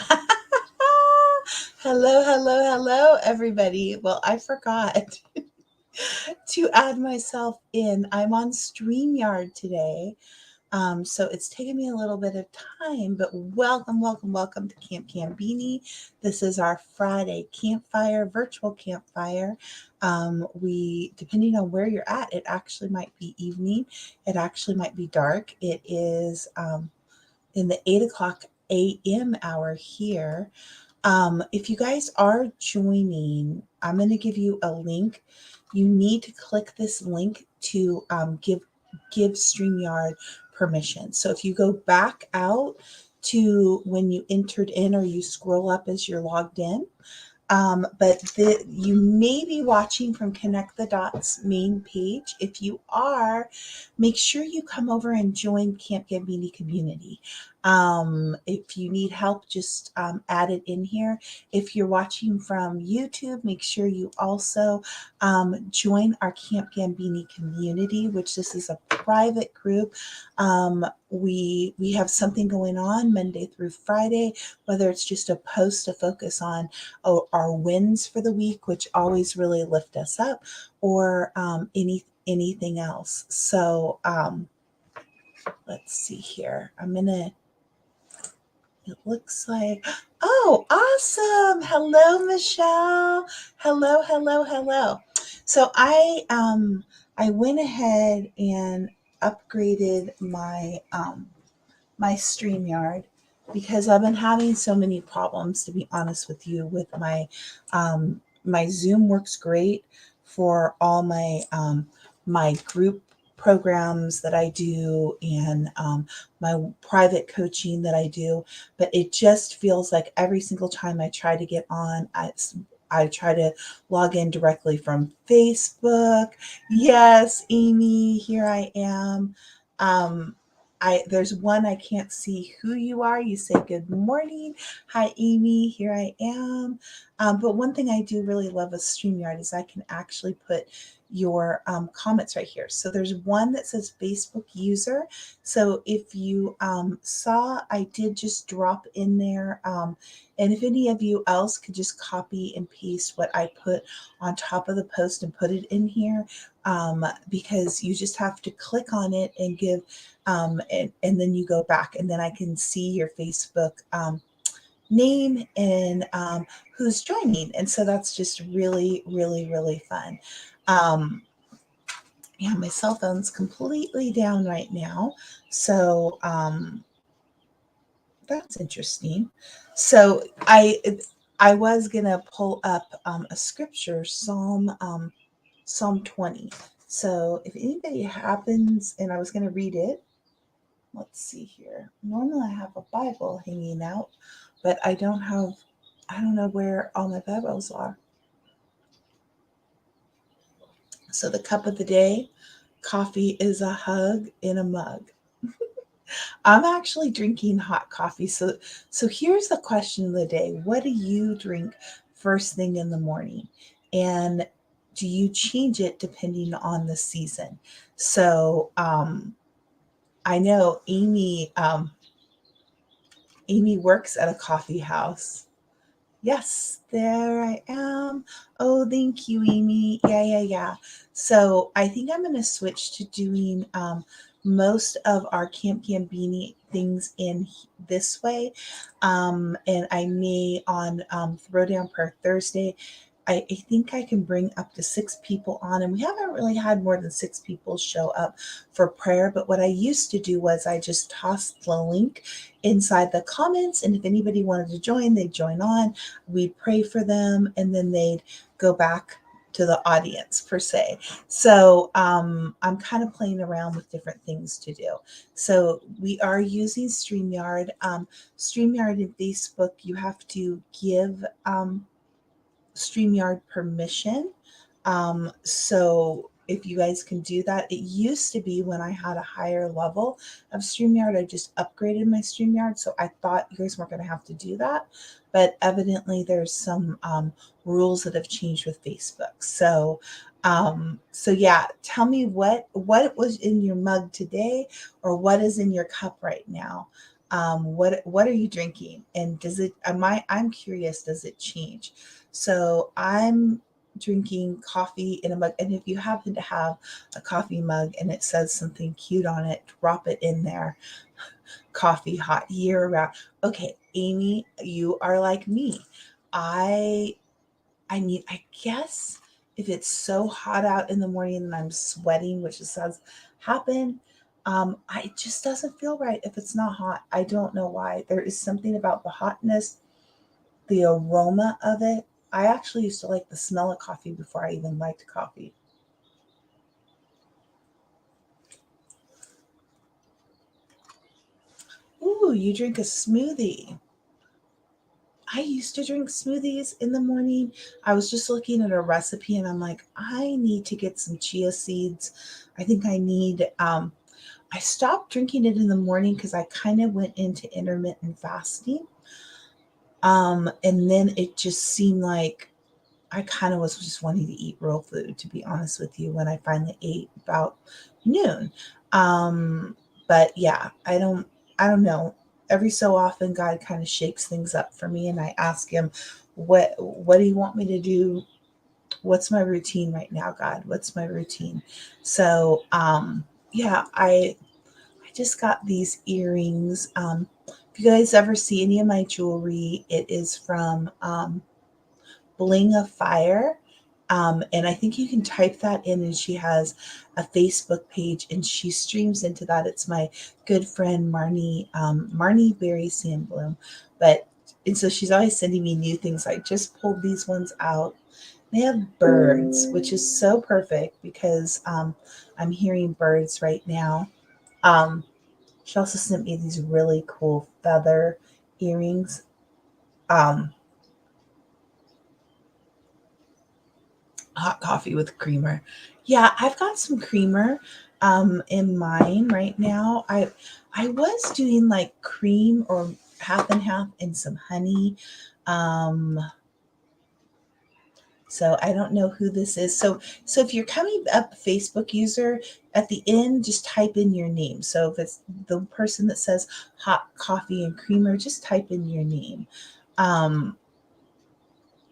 Hello, hello, hello, everybody. Well, I forgot to add myself in. I'm on StreamYard today. So it's taken me a little bit of time, but welcome, welcome, welcome to Camp Cambini. This is our Friday campfire, virtual campfire. Depending on where you're at, it actually might be evening. It actually might be dark. It is in the 8 o'clock a.m. hour here. If you guys are joining, I'm going to give you a link. You need to click this link to give StreamYard permission. So if you go back out to when you entered in, or you scroll up as you're logged in, you may be watching from Connect the Dots main page. If you are, make sure you come over and join Camp Gambini community. If you need help, just add it in here. If you're watching from YouTube, make sure you also join our Camp Gambini community, which this is a private group. We have something going on Monday through Friday, whether it's just a post to focus on our wins for the week, which always really lift us up, or anything else. So let's see here. It looks like, oh, awesome. Hello, Michelle. Hello, hello, hello. So I went ahead and upgraded my StreamYard because I've been having so many problems, to be honest with you, with my Zoom works great for all my group programs that I do, and my private coaching that I do, but it just feels like every single time I try to get on, I try to log in directly from Facebook. Yes, Amy, here I am. Um, there's one, I can't see who you are. You say good morning. Hi, Amy. Here I am. But one thing I do really love with StreamYard is I can actually put your comments right here. So there's one that says Facebook user. So if you saw, I did just drop in there. And if any of you else could just copy and paste what I put on top of the post and put it in here, because you just have to click on it and give, and then you go back, and then I can see your Facebook name and who's joining. And so that's just really, really, really fun. Um, yeah, my cell phone's completely down right now. So that's interesting. So I was gonna pull up a scripture, Psalm 20. So if anybody happens, and I was gonna read it. Let's see here. Normally I have a Bible hanging out, but I don't know where all my Bibles are. So the cup of the day, coffee is a hug in a mug. I'm actually drinking hot coffee. So here's the question of the day. What do you drink first thing in the morning? And do you change it depending on the season? So I know Amy works at a coffee house. Yes, there I am. Oh, thank you, Amy. Yeah, yeah, yeah. So I think I'm going to switch to doing most of our Camp Gambini things in this way. And I may on Throwdown Per Thursday, I think I can bring up to 6 people on, and we haven't really had more than 6 people show up for prayer. But what I used to do was I just tossed the link inside the comments, and if anybody wanted to join, they'd join on. We'd pray for them, and then they'd go back to the audience per se. So I'm kind of playing around with different things to do. So we are using StreamYard. StreamYard and Facebook, you have to give StreamYard permission. So if you guys can do that, it used to be when I had a higher level of StreamYard, I just upgraded my StreamYard. So I thought you guys weren't going to have to do that. But evidently there's some rules that have changed with Facebook. So yeah, tell me what was in your mug today, or what is in your cup right now. What are you drinking? And does it, I'm curious, does it change? So I'm drinking coffee in a mug. And if you happen to have a coffee mug and it says something cute on it, drop it in there. Coffee hot year round. Okay, Amy, you are like me. I I guess if it's so hot out in the morning and I'm sweating, which does happen, it just doesn't feel right if it's not hot. I don't know why. There is something about the hotness, the aroma of it. I actually used to like the smell of coffee before I even liked coffee. Ooh, you drink a smoothie. I used to drink smoothies in the morning. I was just looking at a recipe and I'm like, I need to get some chia seeds. I think I need I stopped drinking it in the morning because I kind of went into intermittent fasting. And then it just seemed like I kind of was just wanting to eat real food, to be honest with you, when I finally ate about noon. Um, but yeah, I don't know. Every so often, God kind of shakes things up for me, and I ask Him, what do you want me to do? What's my routine right now, God? What's my routine? So, yeah, I just got these earrings. If you guys ever see any of my jewelry, it is from Bling of Fire. And I think you can type that in, and she has a Facebook page, and she streams into that. It's my good friend Marnie Berry Sandbloom. But and so she's always sending me new things. I just pulled these ones out. They have birds, which is so perfect because I'm hearing birds right now. Um, she also sent me these really cool feather earrings. Um, Hot coffee with creamer. Yeah, I've got some creamer in mine right now. I was doing like cream or half and half and some honey. Um, so I don't know who this is. So if you're coming up a Facebook user, at the end just type in your name. So if it's the person that says hot coffee and creamer, just type in your name. Um,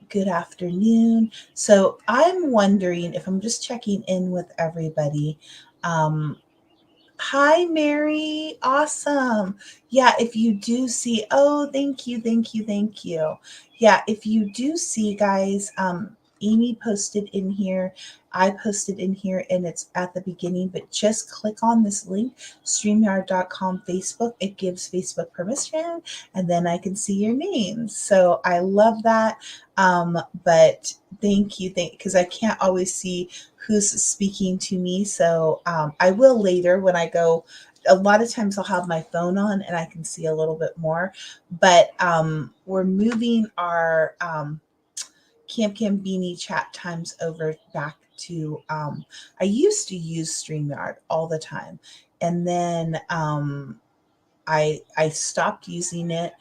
Good afternoon. So I'm wondering if I'm just checking in with everybody. Um, Hi, Mary. Awesome. Yeah, if you do see, oh, thank you, thank you, thank you. Yeah, if you do see, guys, Amy posted in here, I posted in here, and it's at the beginning, but just click on this link, StreamYard.com Facebook. It gives Facebook permission, and then I can see your names. So I love that. But thank you, because I can't always see who's speaking to me. So I will later when I go. A lot of times I'll have my phone on and I can see a little bit more. But we're moving our Camp Beanie chat times over back to. I used to use StreamYard all the time, and then I stopped using it.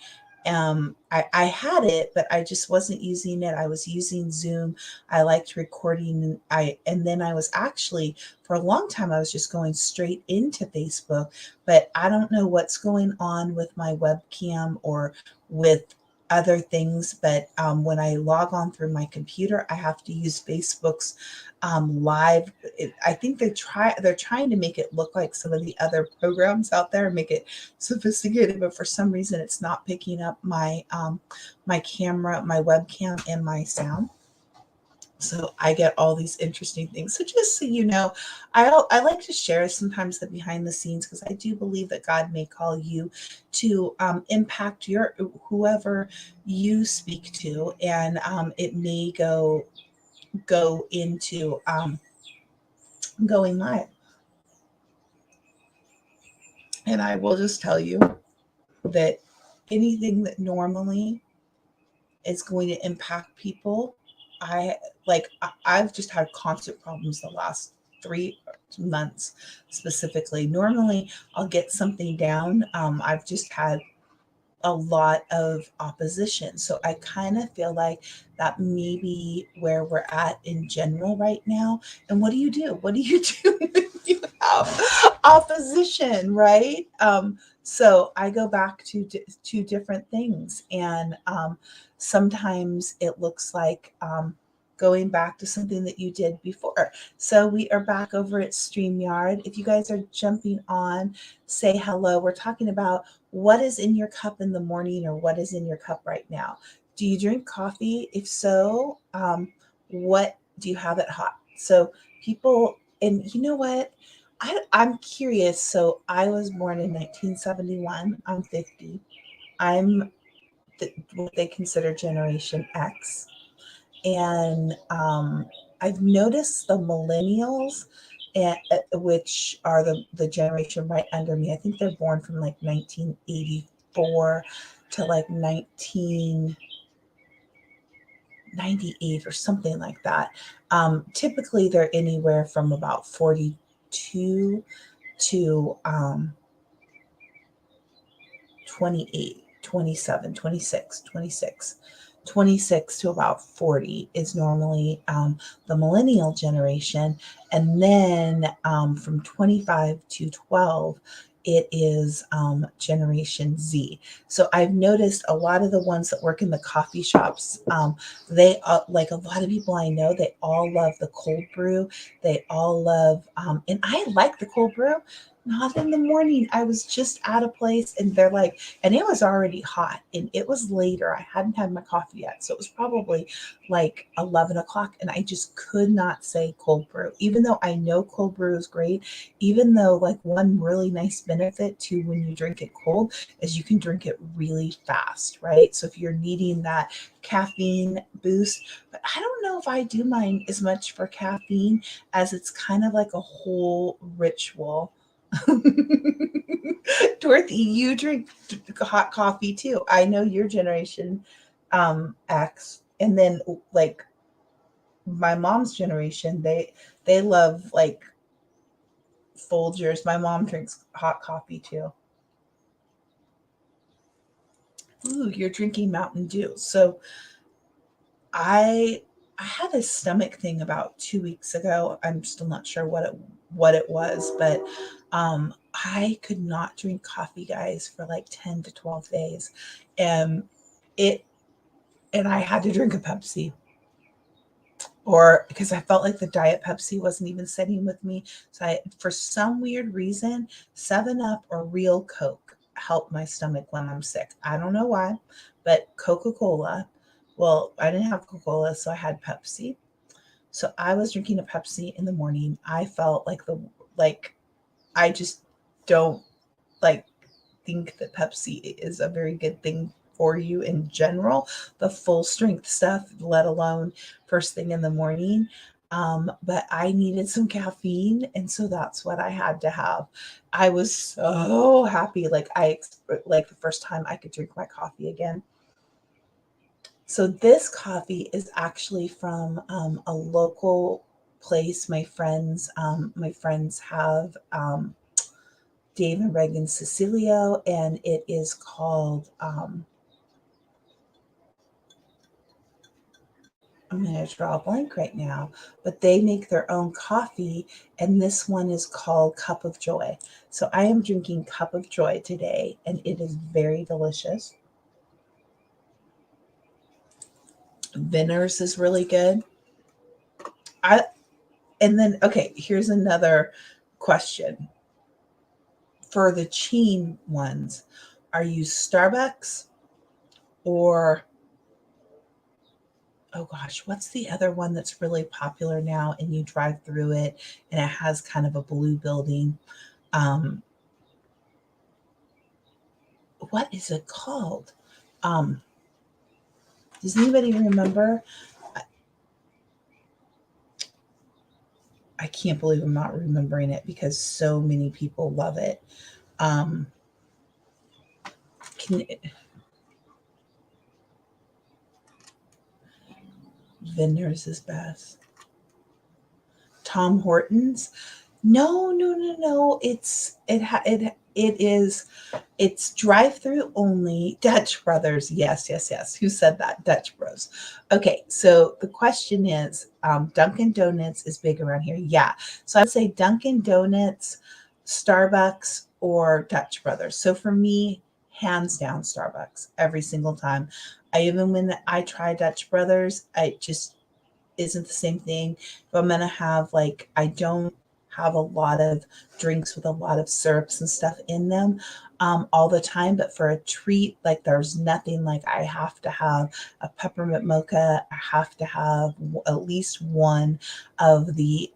I had it, but I just wasn't using it. I was using Zoom. I liked recording. And then I was actually for a long time I was just going straight into Facebook. But I don't know what's going on with my webcam or with other things. But when I log on through my computer, I have to use Facebook's live. I think they're trying to make it look like some of the other programs out there, make it sophisticated, but for some reason it's not picking up my camera, my webcam, and my sound. So I get all these interesting things. So just so you know, I like to share sometimes the behind the scenes because I do believe that God may call you to impact your whoever you speak to, and it may go into going live. And I will just tell you that anything that normally is going to impact people. I've just had concert problems the last 3 months specifically. Normally, I'll get something down. I've just had a lot of opposition. So I kind of feel like that may be where we're at in general right now. And what do you do? What do you do when you have opposition, right? So I go back to different things, and sometimes it looks like going back to something that you did before. So we are back over at StreamYard. If you guys are jumping on, say hello. We're talking about what is in your cup in the morning, or what is in your cup right now. Do you drink coffee? If so, what do you have it hot? So people, and you know what? I'm curious. So I was born in 1971. I'm 50. I'm what they consider Generation X. And I've noticed the millennials, which are the generation right under me. I think they're born from like 1984 to like 1998 or something like that. Typically, they're anywhere from about 42 to 28, 27, 26, 26, 26 to about 40 is normally the millennial generation. And then from 25 to 12, it is Generation Z. So I've noticed a lot of the ones that work in the coffee shops, they like a lot of people I know, they all love the cold brew. They all love, and I like the cold brew. Not in the morning. I was just at a place and they're like, and it was already hot and it was later. I hadn't had my coffee yet. So it was probably like 11 o'clock. And I just could not say cold brew, even though I know cold brew is great. Even though, like, one really nice benefit to when you drink it cold is you can drink it really fast, right? So if you're needing that caffeine boost, but I don't know if I do mine as much for caffeine, as it's kind of like a whole ritual. Dorothy, you drink hot coffee too. I know your generation X, and then like my mom's generation, they love like Folgers. My mom drinks hot coffee too. Ooh, you're drinking Mountain Dew. So I I had a stomach thing about 2 weeks ago. I'm still not sure what it was, but I could not drink coffee, guys, for like 10 to 12 days. And it and I had to drink a Pepsi, or because I felt like the diet Pepsi wasn't even sitting with me. So I, for some weird reason, 7 Up or real Coke help my stomach when I'm sick. I don't know why, but Coca-Cola, well, I didn't have Coca-Cola, so I had Pepsi. So I was drinking a Pepsi in the morning. I felt like like I just don't like think that Pepsi is a very good thing for you in general, the full strength stuff, let alone first thing in the morning. But I needed some caffeine, and so that's what I had to have. I was so happy, like like the first time I could drink my coffee again. So this coffee is actually from a local place. My friends have Dave and Reagan Cecilio, and it is called, I'm going to draw a blank right now, but they make their own coffee, and this one is called Cup of Joy. So I am drinking Cup of Joy today, and it is very delicious. Vinner's is really good. I and then okay, here's another question. For the chain ones, are you Starbucks or, oh gosh, what's the other one that's really popular now and you drive through it and it has kind of a blue building? Um, what is it called? Um, does anybody remember? I, I can't believe I'm not remembering it because so many people love it. Um, can Vendors is best. Tom Hortons? No, no, no, no. It's drive-through only. Dutch Brothers. Yes, yes, yes. Who said that? Dutch Bros. Okay, so the question is, Dunkin' Donuts is big around here. Yeah. So I would say Dunkin' Donuts, Starbucks, or Dutch Brothers. So for me, hands down, Starbucks every single time. I even when I try Dutch Brothers, I just isn't the same thing. If I'm gonna have like, I don't have a lot of drinks with a lot of syrups and stuff in them all the time, but for a treat, like there's nothing like I have to have a peppermint mocha. I have to have at least one of the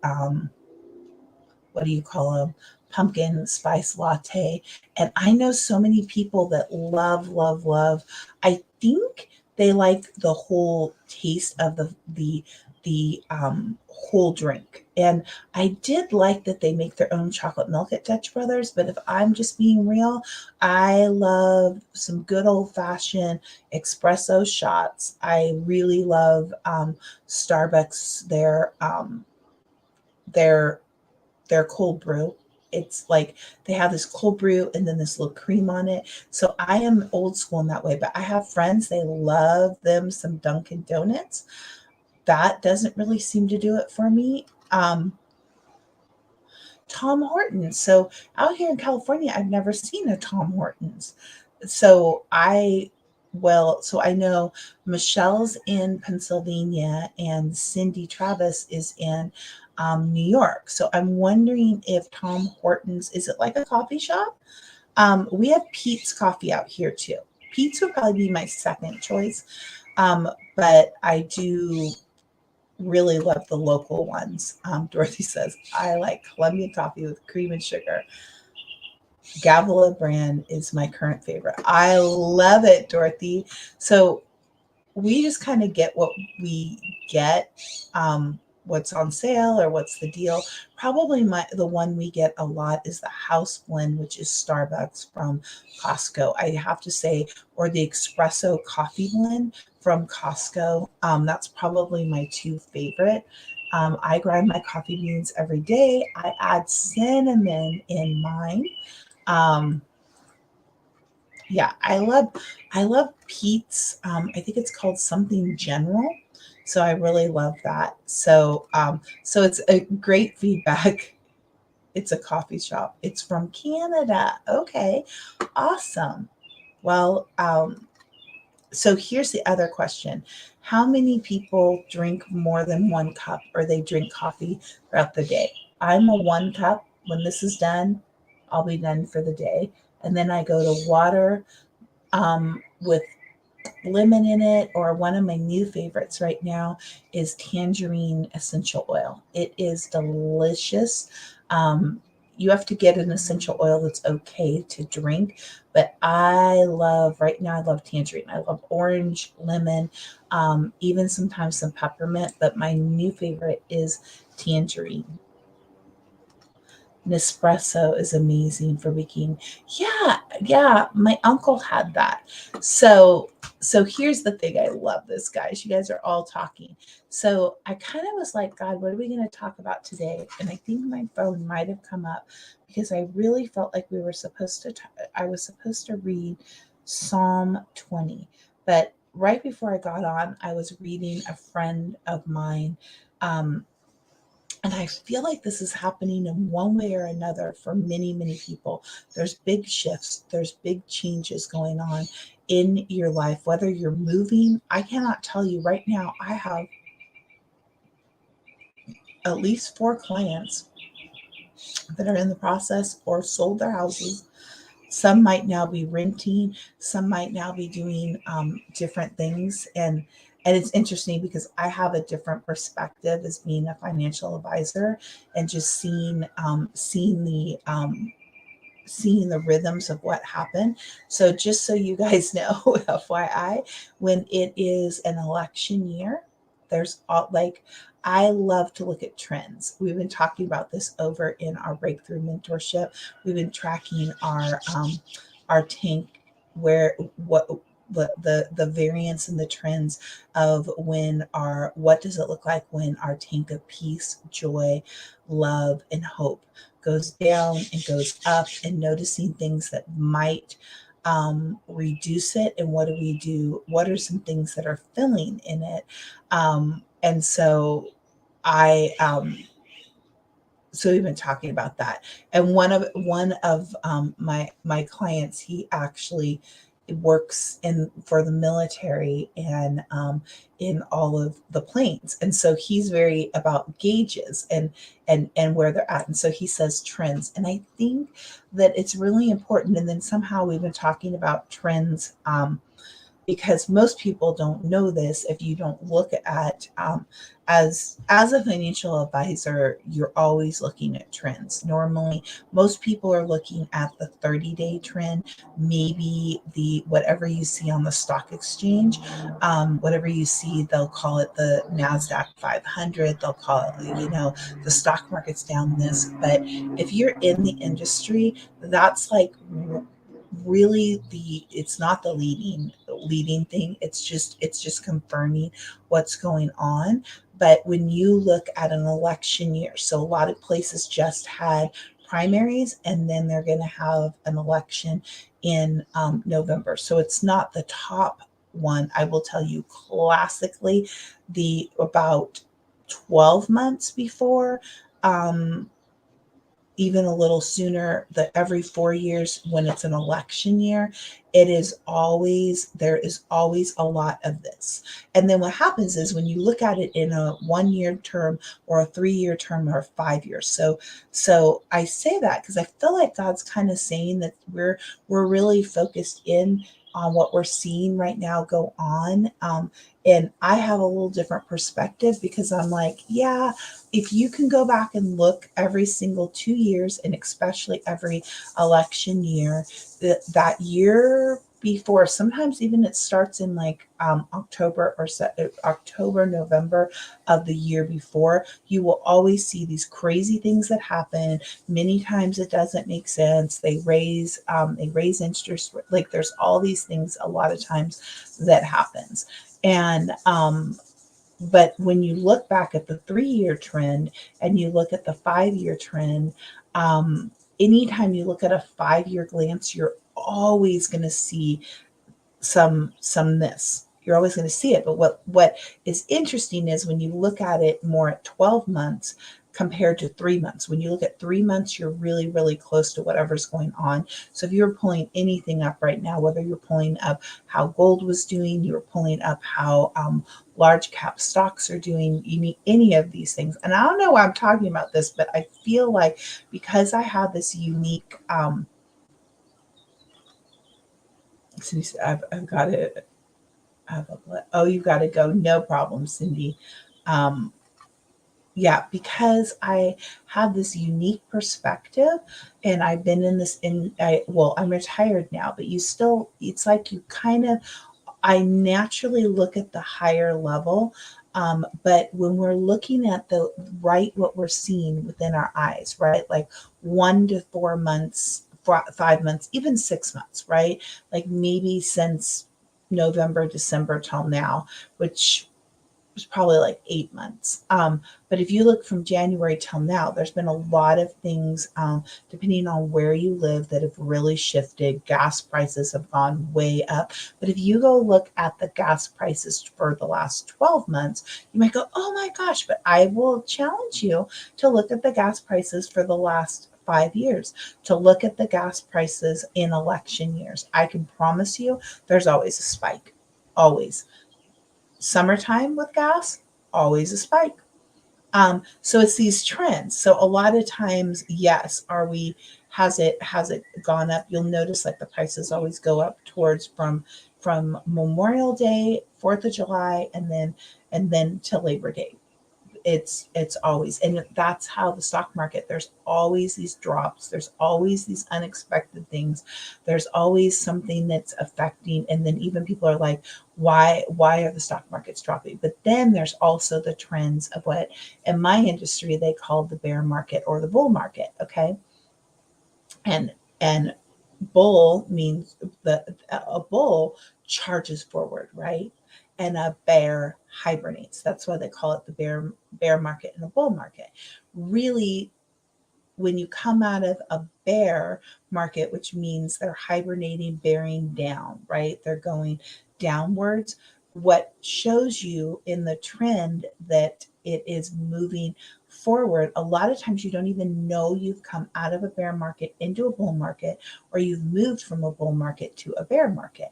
what do you call them? Pumpkin spice latte. And I know so many people that love, love, love. I think they like the whole taste of the whole drink. And I did like that they make their own chocolate milk at Dutch Brothers. But if I'm just being real, I love some good old fashioned espresso shots. I really love Starbucks, their their cold brew. It's like they have this cold brew and then this little cream on it. So I am old school in that way, but I have friends, they love them some Dunkin' Donuts. That doesn't really seem to do it for me. Tom Hortons. So out here in California, I've never seen a Tom Hortons. So so I know Michelle's in Pennsylvania and Cindy Travis is in New York. So I'm wondering if Tom Hortons, is it like a coffee shop? We have Pete's Coffee out here too. Pete's would probably be my second choice. But I do really love the local ones. Dorothy says, I like Colombian coffee with cream and sugar. Gavila brand is my current favorite. I love it, Dorothy. So we just kind of get what we get, what's on sale or what's the deal. Probably the one we get a lot is the house blend, which is Starbucks from Costco. I have to say, or the espresso coffee blend from Costco. That's probably my two favorite. I grind my coffee beans every day. I add cinnamon in mine. Um, yeah, I love Pete's. I think it's called something general. So I really love that. So it's a great feedback. It's a coffee shop. It's from Canada. Okay, awesome. Well, so here's the other question. How many people drink more than one cup or they drink coffee throughout the day? I'm a one cup. When this is done, I'll be done for the day. And then I go to water with lemon in it, or one of my new favorites right now is tangerine essential oil. It is delicious. You have to get an essential oil that's okay to drink, but right now, I love tangerine. I love orange, lemon, even sometimes some peppermint, but my new favorite is tangerine. Nespresso is amazing for making. Yeah, yeah, my uncle had that. So here's the thing. I love this, guys. You guys are all talking. So I kind of was like, God, what are we going to talk about today? And I think my phone might have come up because I really felt like I was supposed to read Psalm 20. But right before I got on, I was reading a friend of mine, um, and I feel like this is happening in one way or another for many, many people. There's big shifts, there's big changes going on in your life, whether you're moving. I cannot tell you right now, I have at least four clients that are in the process or sold their houses. Some might now be renting, some might now be doing different things. And it's interesting because I have a different perspective as being a financial advisor and just seeing the rhythms of what happened. So just so you guys know, FYI, when it is an election year, there's all like I love to look at trends. We've been talking about this over in our breakthrough mentorship. We've been tracking our tank where what the variance and the trends of what does it look like when our tank of peace, joy, love, and hope goes down and goes up, and noticing things that might reduce it, and what do we do? What are some things that are filling in it? And so I so we've been talking about that. And one of my clients, he actually works in for the military and in all of the planes, and so he's very about gauges and where they're at, and so he says trends, and I think that it's really important. And then somehow we've been talking about trends, because most people don't know this. If you don't look at, as a financial advisor, you're always looking at trends. Normally most people are looking at the 30-day trend, maybe the whatever you see on the stock exchange, whatever you see, they'll call it the NASDAQ 500, they'll call it, the stock market's down this. But if you're in the industry, that's like really it's not the leading thing. It's just confirming what's going on. But when you look at an election year, so a lot of places just had primaries, and then they're going to have an election in November, so it's not the top one. I will tell you, classically, the about 12 months before, um, even a little sooner, that every 4 years, when it's an election year, there is always a lot of this. And then what happens is, when you look at it in a 1 year term or a 3 year term or 5 years. So I say that because I feel like God's kind of saying that we're really focused in on what we're seeing right now go on. And I have a little different perspective, because I'm like, yeah, if you can go back and look every single 2 years, and especially every election year, that year before, sometimes even it starts in like October, November of the year before, you will always see these crazy things that happen. Many times it doesn't make sense. They raise interest, like there's all these things a lot of times that happens. And but when you look back at the 3 year trend and you look at the 5 year trend, anytime you look at a 5 year glance, you're always going to see some this. You're always going to see it. But what is interesting is when you look at it more at 12 months compared to 3 months. When you look at 3 months, you're really, really close to whatever's going on. So if you're pulling anything up right now, whether you're pulling up how gold was doing, you're pulling up how large cap stocks are doing, you need any of these things. And I don't know why I'm talking about this, but I feel like, because I have this unique, I've got it. Oh, you've got to go. No problem, Cindy. Um, yeah, because I have this unique perspective, and I've been in this well, I'm retired now, but it's like you kind of, I naturally look at the higher level. But when we're looking at what we're seeing within our eyes, right? Like 1 to 4 months, 5 months, even 6 months, right? Like maybe since November, December till now, which was probably like 8 months. But if you look from January till now, there's been a lot of things, depending on where you live, that have really shifted. Gas prices have gone way up. But if you go look at the gas prices for the last 12 months, you might go, oh my gosh, but I will challenge you to look at the gas prices for the last 5 years, to look at the gas prices in election years. I can promise you there's always a spike. Always. Summertime with gas, always a spike. So it's these trends. So a lot of times, yes, has it gone up? You'll notice like the prices always go up towards from Memorial Day, 4th of July, and then to Labor Day. It's always, and that's how the stock market, there's always these drops, there's always these unexpected things, there's always something that's affecting. And then even people are like, why are the stock markets dropping? But then there's also the trends of what in my industry they call the bear market or the bull market. Okay. And bull means a bull charges forward, right? And a bear hibernates. That's why they call it the bear market and a bull market. Really, when you come out of a bear market, which means they're hibernating, bearing down, right? They're going downwards. What shows you in the trend that it is moving forward, a lot of times you don't even know you've come out of a bear market into a bull market, or you've moved from a bull market to a bear market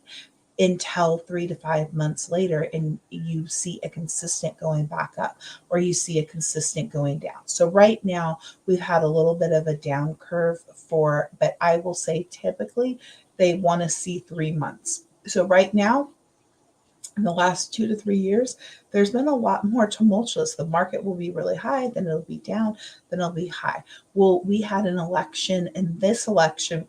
until 3 to 5 months later, and you see a consistent going back up, or you see a consistent going down. So right now we've had a little bit of a down curve but I will say typically they want to see 3 months. So right now, in the last 2 to 3 years, there's been a lot more tumultuous. The market will be really high, then it'll be down, then it'll be high. Well, we had an election, and this election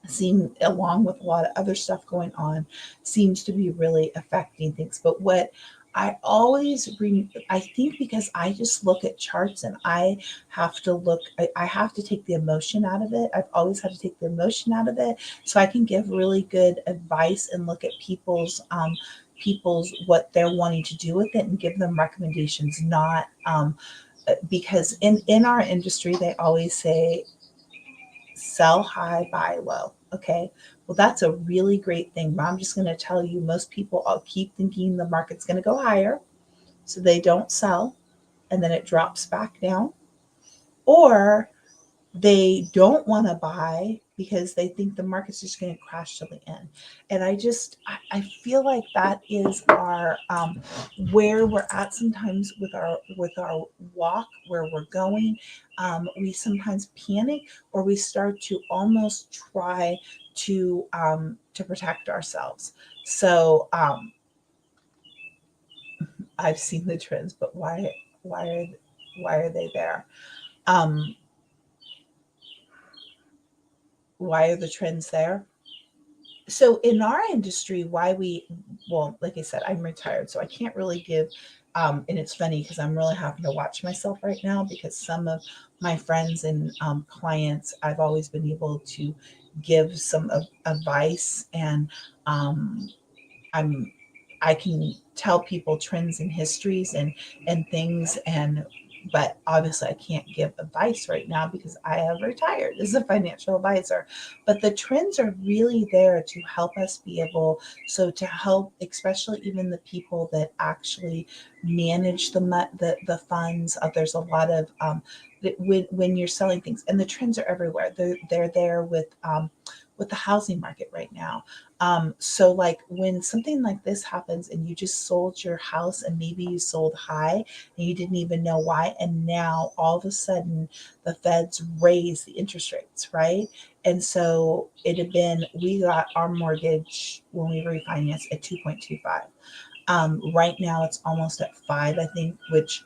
seem, along with a lot of other stuff going on, seems to be really affecting things. But what I always bring, I think, because I just look at charts, and I have to look, I have to take the emotion out of it. I've always had to take the emotion out of it so I can give really good advice and look at people's what they're wanting to do with it and give them recommendations, not because in our industry they always say sell high, buy low. Okay. Well, that's a really great thing. But I'm just going to tell you, most people all keep thinking the market's going to go higher. So they don't sell, and then it drops back down. Or they don't want to buy because they think the market's just going to crash till the end. And I feel like that is our where we're at sometimes with our walk, where we're going. We sometimes panic, or we start to almost try to protect ourselves. So I've seen the trends, but why are why are they there? Um, why are the trends there? So in our industry, well, like I said, I'm retired, so I can't really give, and it's funny because I'm really having to watch myself right now, because some of my friends and clients, I've always been able to give some advice, and um, I'm I can tell people trends and histories and things, and but obviously I can't give advice right now because I have retired as a financial advisor. But the trends are really there to help us be able, so to help especially even the people that actually manage the funds. There's a lot of when you're selling things, and the trends are everywhere. They're there with the housing market right now. So like when something like this happens and you just sold your house, and maybe you sold high and you didn't even know why, and now all of a sudden the feds raise the interest rates, right? And so we got our mortgage when we refinanced at 2.25. Right now it's almost at 5, I think, which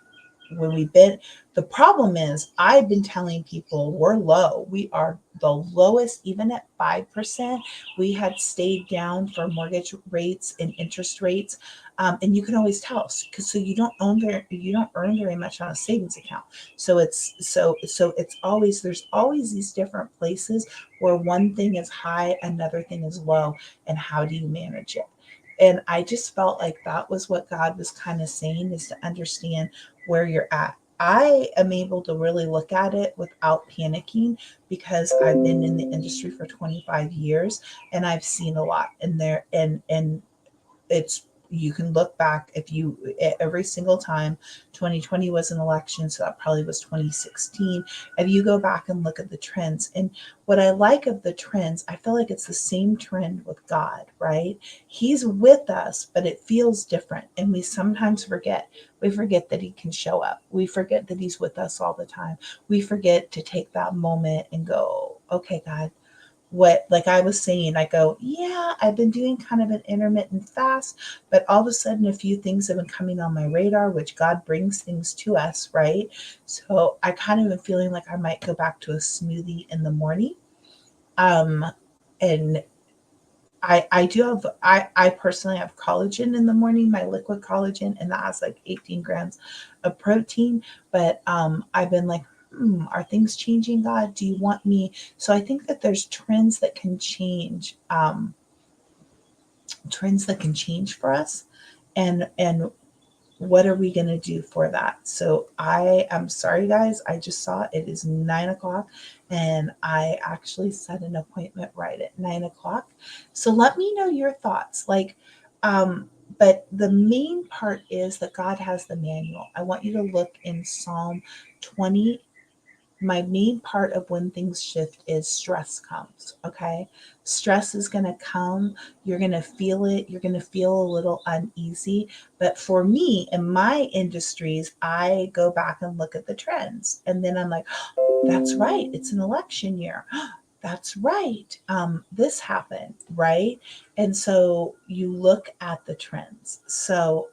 when we've been, the problem is I've been telling people we're low. We are the lowest, even at 5%. We had stayed down for mortgage rates and interest rates. And you can always tell, because so you don't earn very much on a savings account. So it's always, there's always these different places where one thing is high, another thing is low, and how do you manage it? And I just felt like that was what God was kind of saying, is to understand where you're at. I am able to really look at it without panicking, because I've been in the industry for 25 years and I've seen a lot in there, and it's, you can look back, if you, every single time. 2020 was an election, so that probably was 2016. If you go back and look at the trends, and what I like of the trends, I feel like it's the same trend with God, right? He's with us, but it feels different, and we sometimes forget. We forget that he can show up. We forget that he's with us all the time. We forget to take that moment and go, okay, God, what, like I was saying, I go, yeah, I've been doing kind of an intermittent fast, but all of a sudden a few things have been coming on my radar, which God brings things to us, right? So I kind of am feeling like I might go back to a smoothie in the morning. Um, and I do have, I personally have collagen in the morning, my liquid collagen, and that has like 18 grams of protein. But I've been like, are things changing, God? Do you want me? So I think that there's trends that can change for us, and what are we going to do for that? So I am sorry, guys. I just saw it is 9 o'clock, and I actually set an appointment right at 9 o'clock. So let me know your thoughts. Like, But the main part is that God has the manual. I want you to look in Psalm 20. My main part of when things shift is stress comes. Okay. Stress is going to come. You're going to feel it. You're going to feel a little uneasy. But for me, in my industries, I go back and look at the trends. And then I'm like, oh, that's right. It's an election year. That's right. This happened. Right. And so you look at the trends. So,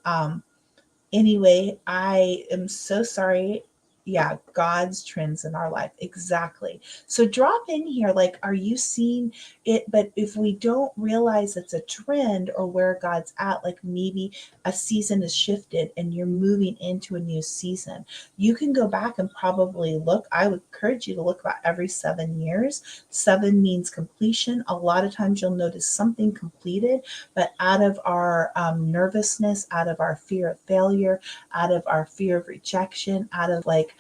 anyway, I am so sorry. Yeah, God's trends in our life. Exactly. So drop in here. Like, are you seeing it? But if we don't realize it's a trend or where God's at, like maybe a season is shifted and you're moving into a new season, you can go back and probably look. I would encourage you to look about every 7 years. 7 means completion. A lot of times you'll notice something completed, but out of our nervousness, out of our fear of failure, out of our fear of rejection, out of like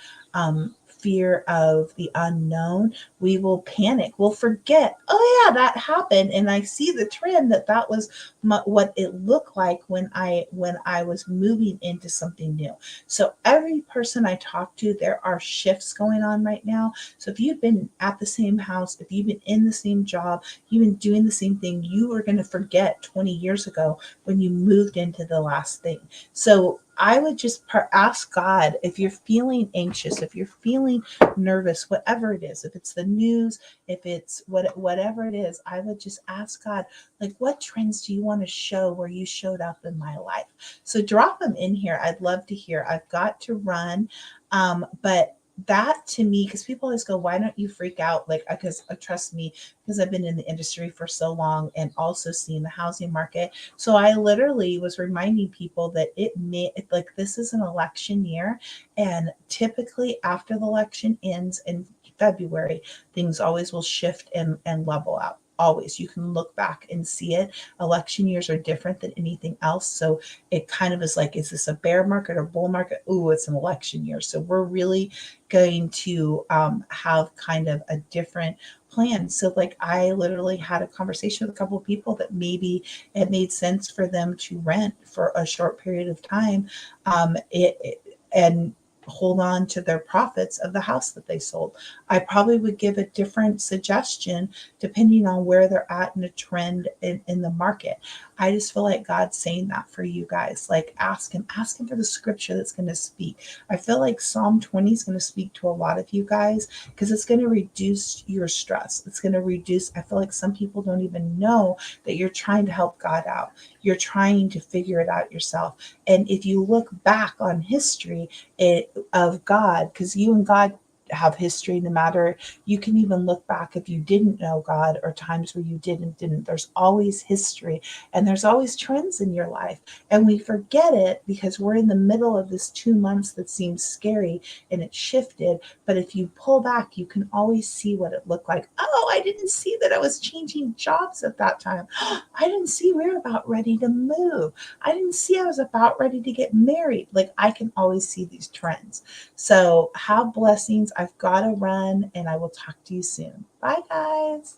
fear of the unknown, we will panic. We'll forget, oh yeah, that happened, and I see the trend that was what it looked like when I was moving into something new. So every person I talk to, there are shifts going on right now. So if you've been at the same house, if you've been in the same job, you've been doing the same thing, you are going to forget 20 years ago when you moved into the last thing. So I would just ask God, if you're feeling anxious, if you're feeling nervous, whatever it is, if it's the news, if it's whatever it is, I would just ask God, like, what trends do you want to show where you showed up in my life? So drop them in here. I'd love to hear. I've got to run. But that to me, because people always go, why don't you freak out? Like, because trust me, because I've been in the industry for so long and also seen the housing market. So I literally was reminding people that like this is an election year. And typically after the election ends in February, things always will shift and level out. Always. You can look back and see it. Election years are different than anything else. So it kind of is like, is this a bear market or bull market? Ooh, it's an election year. So we're really going to have kind of a different plan. So like I literally had a conversation with a couple of people that maybe it made sense for them to rent for a short period of time, and hold on to their profits of the house that they sold. I probably would give a different suggestion depending on where they're at in a trend in the market. I just feel like God's saying that for you guys. Like ask him for the scripture that's going to speak. I feel like Psalm 20 is going to speak to a lot of you guys because it's going to reduce your stress. It's going to reduce, I feel like some people don't even know that you're trying to help God out. You're trying to figure it out yourself. And if you look back on history of God, because you and God have history, no matter, you can even look back if you didn't know God or times where you didn't. There's always history and there's always trends in your life. And we forget it because we're in the middle of this 2 months that seems scary and it shifted. But if you pull back, you can always see what it looked like. Oh, I didn't see that I was changing jobs at that time. I didn't see we were about ready to move. I didn't see I was about ready to get married. Like I can always see these trends. So have blessings. I've got to run and I will talk to you soon. Bye, guys.